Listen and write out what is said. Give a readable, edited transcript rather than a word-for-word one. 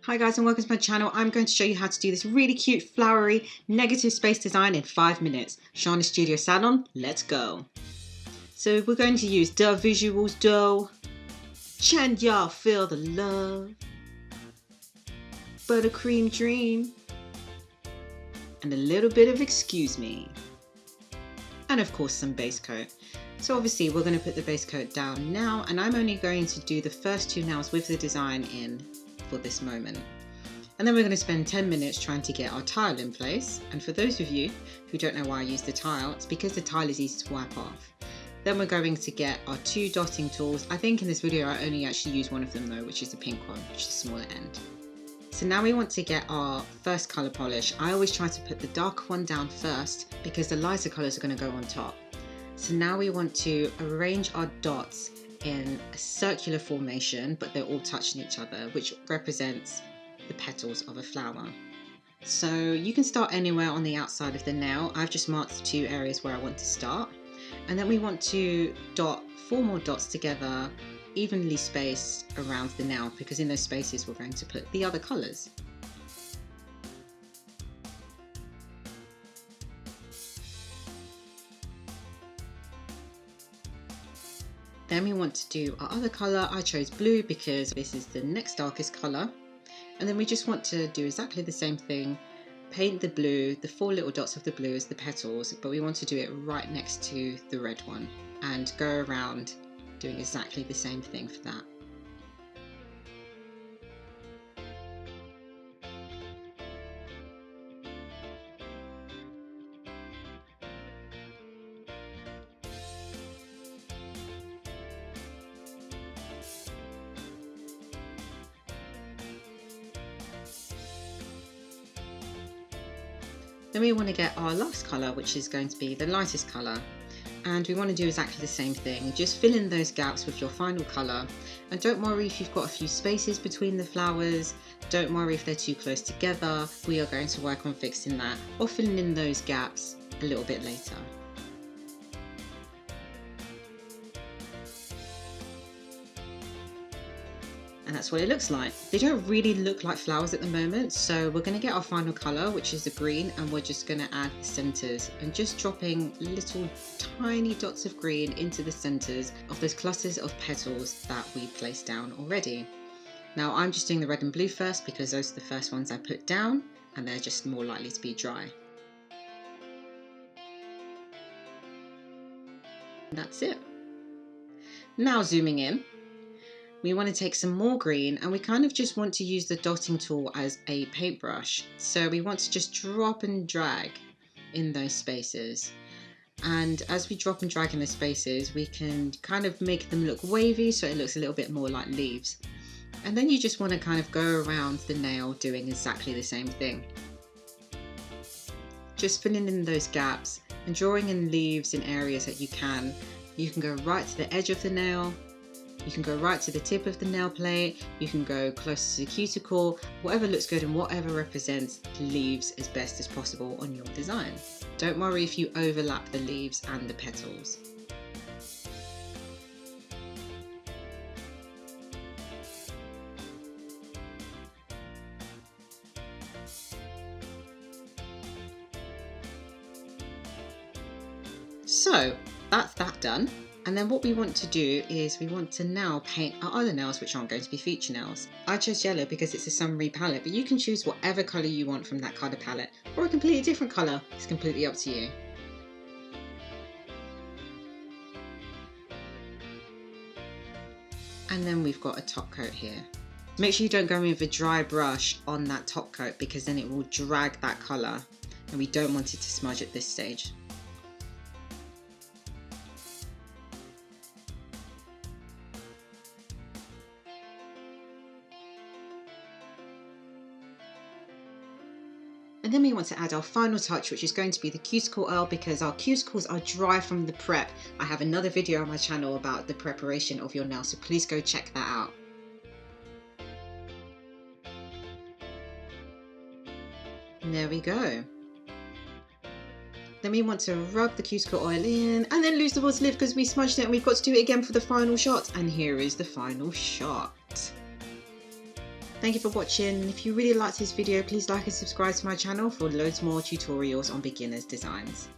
Hi guys and welcome to my channel. I'm going to show you how to do this really cute flowery negative space design in 5 minutes. Shana Studio Salon, let's go. So we're going to use the visuals dough. Can y'all feel the love? Buttercream dream. And a little bit of excuse me. And of course some base coat. So obviously we're going to put the base coat down now, and I'm only going to do the first 2 nails with the design in for this moment. And then we're going to spend 10 minutes trying to get our tile in place. And for those of you who don't know why I use the tile, it's because the tile is easy to wipe off. Then we're going to get our 2 dotting tools. I think in this video I only actually use one of them though, which is the pink one, which is the smaller end. So now we want to get our first colour polish. I always try to put the dark one down first because the lighter colours are going to go on top. So now we want to arrange our dots in a circular formation, but they're all touching each other, which represents the petals of a flower. So you can start anywhere on the outside of the nail. I've just marked the 2 areas where I want to start. And then we want to dot 4 more dots together, evenly spaced around the nail, because in those spaces we're going to put the other colours. Then we want to do our other colour. I chose blue because this is the next darkest colour. And then we just want to do exactly the same thing. Paint the blue, the 4 little dots of the blue as the petals, but we want to do it right next to the red one and go around doing exactly the same thing for that. Then we want to get our last colour, which is going to be the lightest colour. And we want to do exactly the same thing. Just fill in those gaps with your final colour. And don't worry if you've got a few spaces between the flowers. Don't worry if they're too close together. We are going to work on fixing that or filling in those gaps a little bit later. And that's what it looks like. They don't really look like flowers at the moment, so we're going to get our final colour, which is the green, and we're just going to add the centres and just dropping little tiny dots of green into the centres of those clusters of petals that we placed down already. Now I'm just doing the red and blue first because those are the first ones I put down and they're just more likely to be dry. And that's it. Now zooming in, we want to take some more green, and we kind of just want to use the dotting tool as a paintbrush. So we want to just drop and drag in those spaces. And as we drop and drag in the spaces, we can kind of make them look wavy so it looks a little bit more like leaves. And then you just want to kind of go around the nail doing exactly the same thing. Just filling in those gaps and drawing in leaves in areas that you can. You can go right to the edge of the nail. You can go right to the tip of the nail plate, you can go close to the cuticle, whatever looks good and whatever represents the leaves as best as possible on your design. Don't worry if you overlap the leaves and the petals. So that's that done. And then what we want to do is we want to now paint our other nails, which aren't going to be feature nails. I chose yellow because it's a summery palette, but you can choose whatever colour you want from that colour palette, or a completely different colour. It's completely up to you. And then we've got a top coat here. Make sure you don't go in with a dry brush on that top coat because then it will drag that colour, and we don't want it to smudge at this stage. And then we want to add our final touch, which is going to be the cuticle oil, because our cuticles are dry from the prep. I have another video on my channel about the preparation of your nails, so please go check that out. And there we go. Then we want to rub the cuticle oil in and then lose the will to live because we smudged it, and we've got to do it again for the final shot. And here is the final shot. Thank you for watching. If you really liked this video, please like and subscribe to my channel for loads more tutorials on beginners designs.